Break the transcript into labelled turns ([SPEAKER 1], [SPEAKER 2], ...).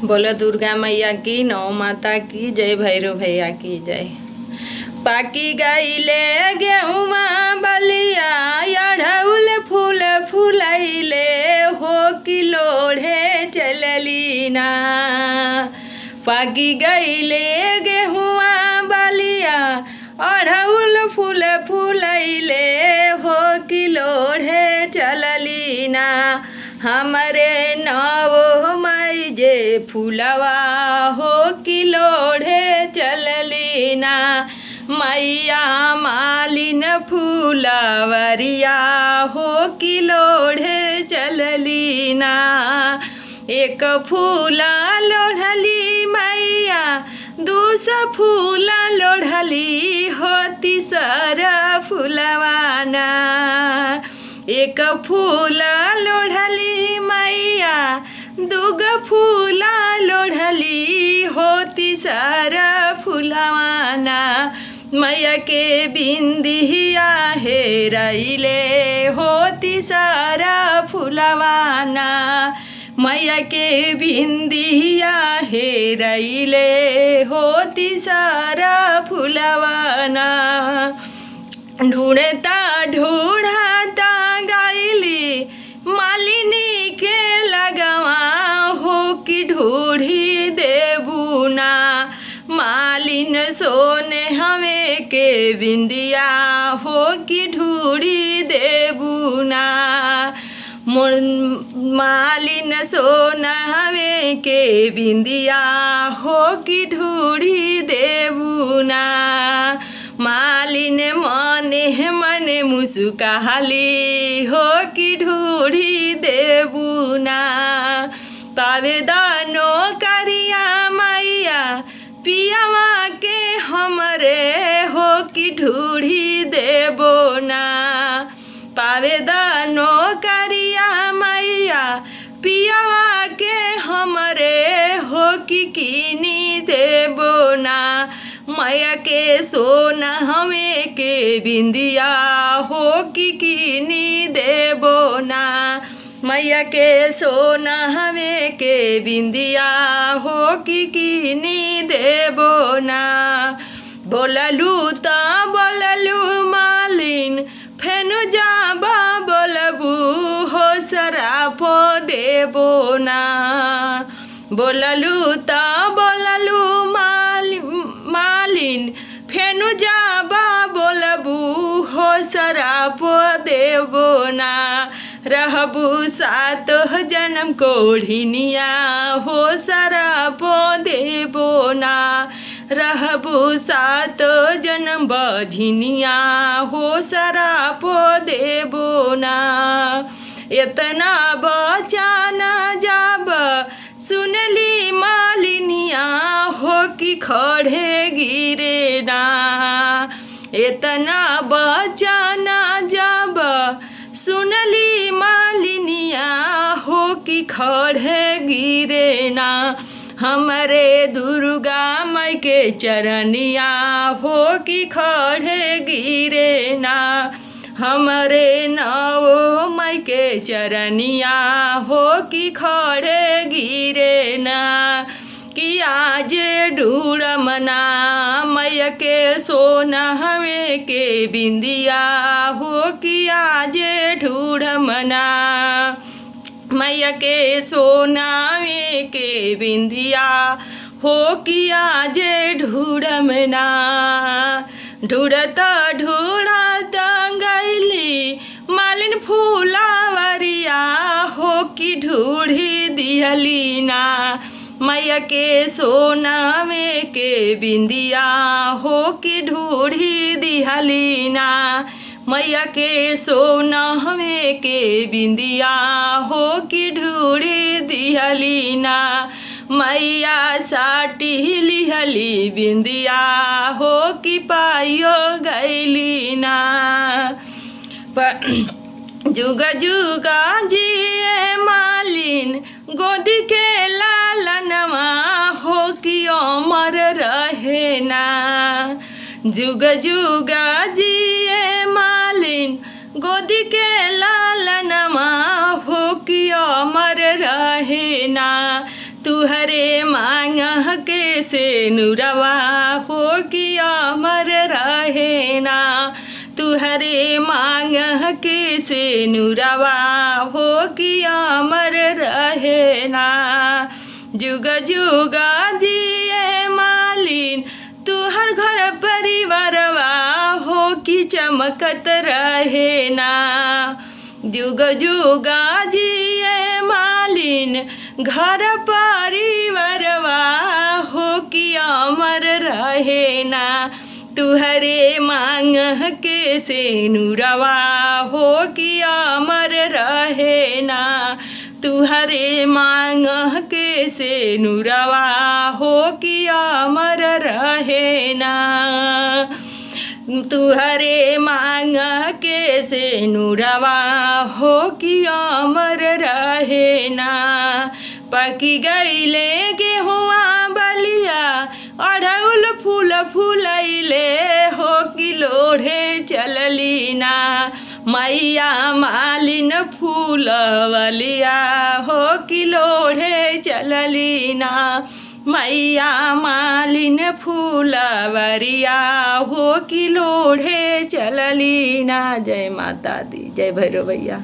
[SPEAKER 1] बोलो दुर्गा मैया की, नौ माता की जय, भैरव भैया की जय। पाकी गईले गेहुमा बलिया, अढ़उल फूल फुलैले हो कि लोढ़े चलली ना। पाकी गईले गेहुआ बलिया, अढ़उल फूल फुलैले हो कि लोढ़े चलली ना। हमरे नौ मई जे फूलवा हो कि लोढ़े चलली ना। मैया मालिन फूलवरिया हो कि लोढ़े चलली ना। एक फूला लोढ़ली मैया, दूसरा फूला लोढ़ली हो तीसरा फूलवाना। एक फूला लोढ़ली मैया, दूगो फूला लोढ़ली हो तीसरा फूलवाना। मैया के बिंदिया हेरैले हो तीसरा फूलवाना। मैया के बिंदिया हेरैले हो तीसरा फूलवाना। ढूंढता ढूंढता गईली मालिनी के लगवा हो कि ढूढ़ी देबू ना। मालिन सोने हमें के बिंदिया हो कि ढूढ़ी देबू ना। मालिन सोना हमें के बिंदिया हो कि ढूढ़ी देबू ना। मालिन मने मने मुस्काली हो कि ढूढ़ी देबू ना। पावेदानो करिया मैया, पियावा के हमरे हो कि ढूढ़ी देबो ना। पावेदानो करिया मैया, पियावा के हमरे हो कि कीनी देबो ना। मैया के सोना हमें के बिंदिया हो कि कीनी देबो ना। मैया के सोना हमें के बिंदिया हो कि कीनी देबो ना। बोललू ता बोललू मालिन, फेनु जाबा बोलबू हो सरापो देबो ना। बोललू ता बोललू मालिन, फेनु जाबा बोलबू हो सरापो देबो ना। रहबू सात जन्म कोढ़िनिया हो सरापो देबो ना। रहबू सात जन्म बझिनिया हो सरापो देबो ना। इतना बचाना जाब सुनली मालिनिया हो कि खड़े गिरे ना। इतना बचाना जाब सुनली मालिनिया हो कि खड़े गिरे ना। हमरे दुर्गा माई के चरनिया हो कि खड़े गिरे ना। हमरे नौ माई के चरनिया हो कि खड़े गिरे ना। कि आज ढूढ़ मना मैया के सोना हमें के बिंदिया हो कि आज ढूढ़ मना। मैया के सोना में के बिंदिया हो कि आज ढूढ़ मना। ढूढ़ता ढूढ़ता गईली मालिन फूलावरिया हो कि ढूढ़ी दिहली ना। मैया के सोना में के बिंदिया हो कि ढूढ़ी दिहली ना। मैया के सोना में के बिंदिया हो कि ढूढ़ी दिहली ना। मैया साटी लिहली बिंदिया हो कि पाइयो गईली ना। जुग जुगा जिए मालिन, गोदी के लालनवा हो कि अमर रहे ना। जुग जुगा जिए मालिन, गोदी के लालनवा हो कि अमर रहे ना। तू तुहरे मांग के से नुरवा हो कि अमर रहे ना, तुहरे मांग के से नुरवा हो कि अमर रहे ना। जुग जुग जिए मालिन तुहर घर परिवारवा हो कि चमकत रहे ना। जुग जुग जिए मालिन घर परिवारवा हो कि अमर रहे ना। तुहरे मांग के से नुरवा हो कि अमर रहे ना, तुहरे मांग के से नुरवा हो कि अमर रहे ना। तुहरे मांग के से नुरवा हो कि अमर रहे ना। पकी गईले गेहुआ बलिया अड़हुल फूल फूलैले हो कि लोढ़े चलली ना। मैया मालिन फूलवलिया हो कि लोढ़े चलली ना। मैया मालिन फूलवरिया हो कि लोढ़े चलली ना। जय माता दी, जय भैरव भैया।